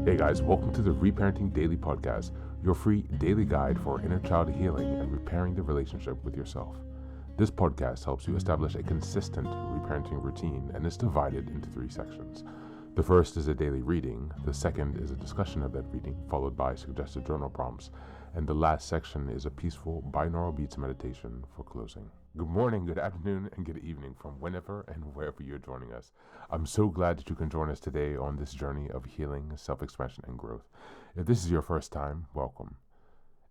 Hey guys, welcome to the Reparenting Daily podcast, your free daily guide for inner child healing and repairing the relationship with yourself. This podcast helps you establish a consistent reparenting routine and is divided into 3 sections. The first is a daily reading, the second is a discussion of that reading, followed by suggested journal prompts, and the last section is a peaceful binaural beats meditation for closing. Good morning, good afternoon, and good evening from whenever and wherever you're joining us. I'm so glad that you can join us today on this journey of healing, self-expansion, and growth. If this is your first time, welcome.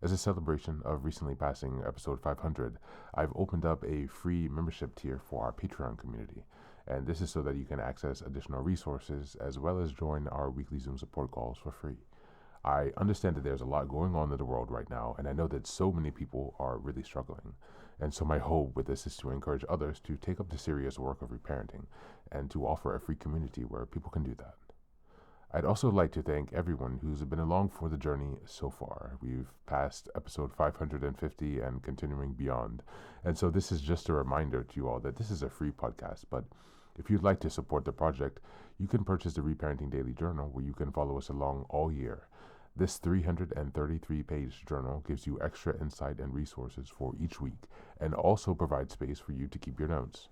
As a celebration of recently passing episode 500, I've opened up a free membership tier for our Patreon community. And this is so that you can access additional resources as well as join our weekly Zoom support calls for free. I understand that there's a lot going on in the world right now, and I know that so many people are really struggling. And so my hope with this is to encourage others to take up the serious work of reparenting and to offer a free community where people can do that. I'd also like to thank everyone who's been along for the journey so far. We've passed episode 550 and continuing beyond. And so this is just a reminder to you all that this is a free podcast, but if you'd like to support the project, you can purchase the Reparenting Daily Journal where you can follow us along all year. This 333-page journal gives you extra insight and resources for each week and also provides space for you to keep your notes.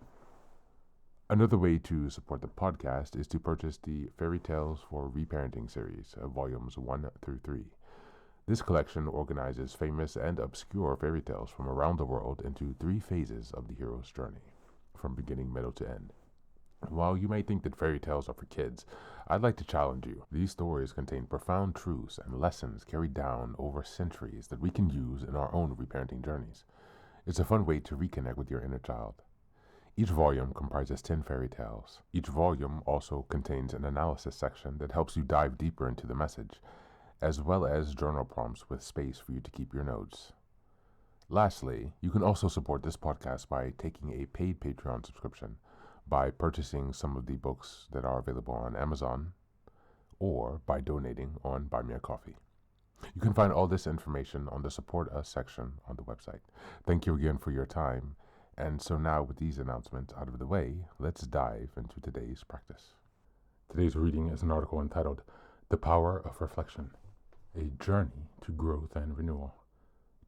Another way to support the podcast is to purchase the Fairy Tales for Reparenting series, volumes 1 through 3. This collection organizes famous and obscure fairy tales from around the world into 3 phases of the hero's journey, from beginning, middle to end. While you may think that fairy tales are for kids, I'd like to challenge you. These stories contain profound truths and lessons carried down over centuries that we can use in our own reparenting journeys. It's a fun way to reconnect with your inner child. Each volume comprises 10 fairy tales. Each volume also contains an analysis section that helps you dive deeper into the message, as well as journal prompts with space for you to keep your notes. Lastly, you can also support this podcast by taking a paid Patreon subscription, by purchasing some of the books that are available on Amazon, or by donating on Buy Me a Coffee. You can find all this information on the Support Us section on the website. Thank you again for your time. And so now with these announcements out of the way, let's dive into today's practice. Today's reading is an article entitled, The Power of Reflection, a Journey to Growth and Renewal.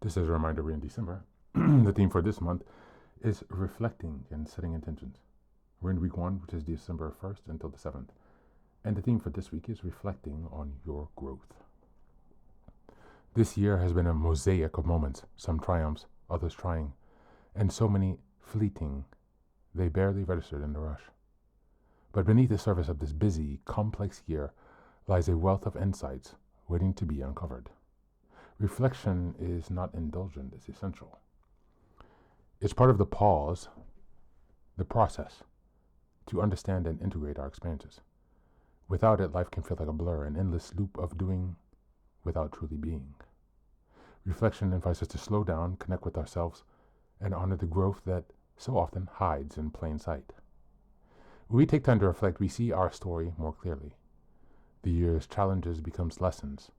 This is a reminder we're in December. The theme for this month is reflecting and setting intentions. We're in week 1, which is December 1st until the 7th. And the theme for this week is reflecting on your growth. This year has been a mosaic of moments, some triumphs, others trying, and so many fleeting, they barely registered in the rush. But beneath the surface of this busy, complex year lies a wealth of insights waiting to be uncovered. Reflection is not indulgent, it's essential. It's part of the pause, the process, to understand and integrate our experiences. Without it, life can feel like a blur, an endless loop of doing without truly being. Reflection invites us to slow down, connect with ourselves, and honor the growth that so often hides in plain sight. When we take time to reflect, we see our story more clearly. The year's challenges become lessons.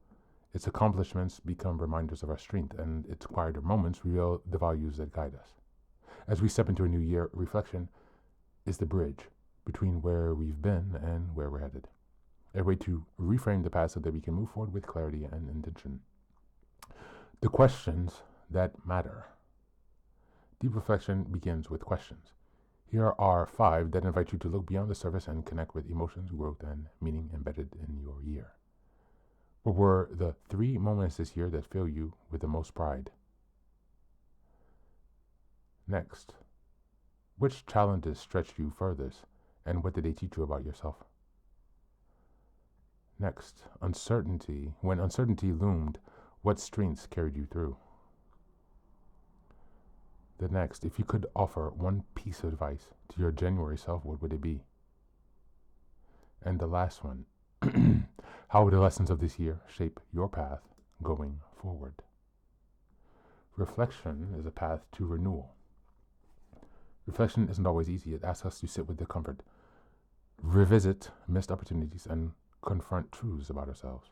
Its accomplishments become reminders of our strength, and its quieter moments reveal the values that guide us. As we step into a new year, reflection is the bridge between where we've been and where we're headed. A way to reframe the past so that we can move forward with clarity and intention. The questions that matter. Deep reflection begins with questions. Here are 5 that invite you to look beyond the surface and connect with emotions, growth, and meaning embedded in your year. What were the 3 moments this year that fill you with the most pride? Next, which challenges stretched you furthest, and what did they teach you about yourself? Next, uncertainty. When uncertainty loomed, what strengths carried you through? The next, if you could offer one piece of advice to your January self, what would it be? And the last one, how would the lessons of this year shape your path going forward? Reflection is a path to renewal. Reflection isn't always easy. It asks us to sit with discomfort, revisit missed opportunities, and confront truths about ourselves.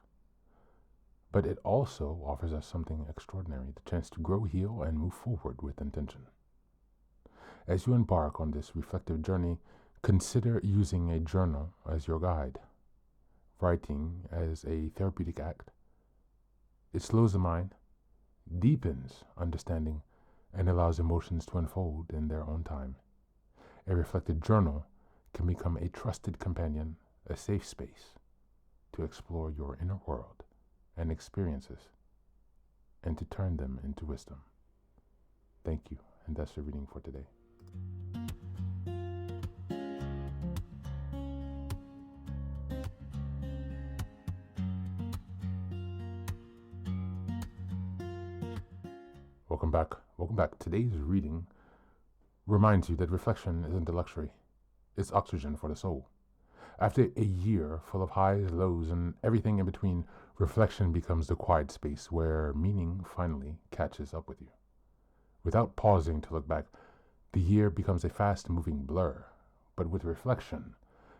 But it also offers us something extraordinary, the chance to grow, heal, and move forward with intention. As you embark on this reflective journey, consider using a journal as your guide. writing as a therapeutic act. It slows the mind, deepens understanding, and allows emotions to unfold in their own time. A reflected journal can become a trusted companion, a safe space to explore your inner world and experiences and to turn them into wisdom. Thank you, and that's the reading for today. Welcome back. Welcome back. Today's reading reminds you that reflection isn't a luxury. It's oxygen for the soul. After a year full of highs, lows, and everything in between, reflection becomes the quiet space where meaning finally catches up with you. Without pausing to look back, the year becomes a fast-moving blur. But with reflection,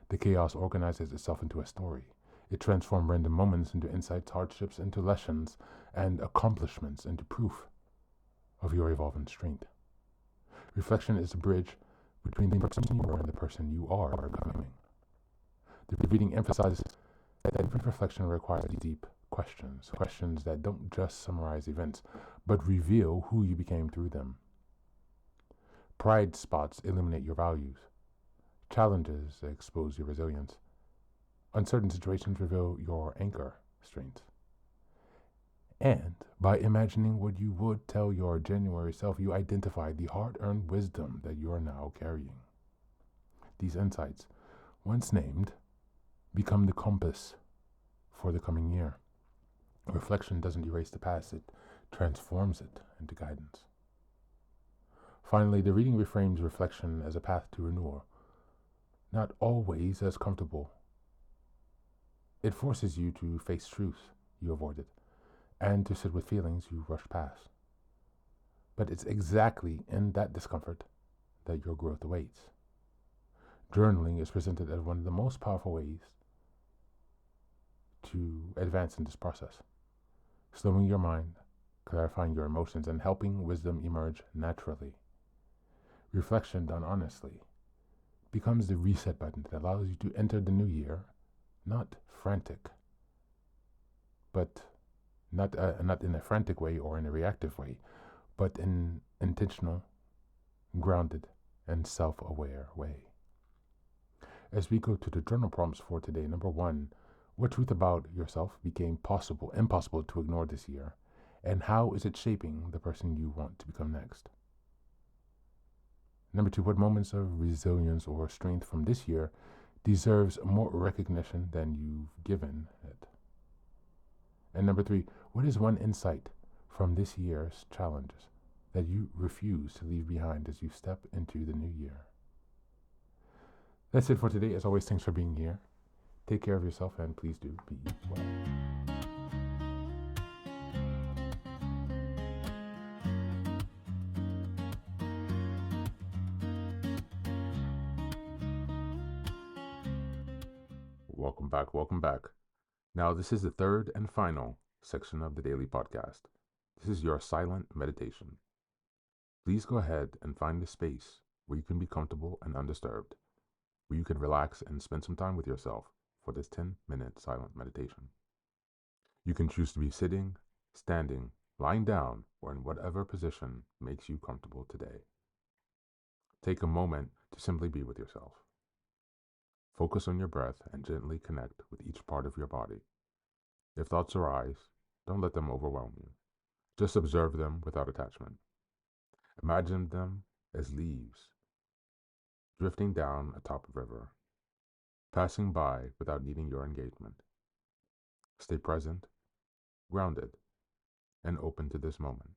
the chaos organizes itself into a story. It transforms random moments into insights, hardships into lessons, and accomplishments into proof of your evolving strength. Reflection is the bridge between the person you were and the person you are becoming. The reading emphasizes that every reflection requires deep questions that don't just summarize events, but reveal who you became through them. Pride spots illuminate your values. Challenges expose your resilience. Uncertain situations reveal your anchor strengths. And by imagining what you would tell your January self, you identify the hard-earned wisdom that you are now carrying. These insights, once named, become the compass for the coming year. Reflection doesn't erase the past, it transforms it into guidance. Finally, the reading reframes reflection as a path to renewal, not always as comfortable. It forces you to face truths you avoided and to sit with feelings you rushed past. But it's exactly in that discomfort that your growth awaits. Journaling is presented as one of the most powerful ways to advance in this process, slowing your mind, clarifying your emotions, and helping wisdom emerge naturally. Reflection done honestly becomes the reset button that allows you to enter the new year not frantic, but not in a frantic way or in a reactive way, but in intentional, grounded, and self-aware way. As we go to the journal prompts for today, number 1, what truth about yourself became impossible to ignore this year, and how is it shaping the person you want to become next? Number 2, what moments of resilience or strength from this year deserves more recognition than you've given it? And number 3, what is one insight from this year's challenges that you refuse to leave behind as you step into the new year? That's it for today. As always, thanks for being here. Take care of yourself and please do be well. Welcome back. Welcome back. Now, this is the third and final section of the daily podcast. This is your silent meditation. Please go ahead and find a space where you can be comfortable and undisturbed, where you can relax and spend some time with yourself for this 10-minute silent meditation. You can choose to be sitting, standing, lying down, or in whatever position makes you comfortable today. Take a moment to simply be with yourself. Focus on your breath and gently connect with each part of your body. If thoughts arise, don't let them overwhelm you. Just observe them without attachment. Imagine them as leaves drifting down atop a river, passing by without needing your engagement. Stay present, grounded, and open to this moment.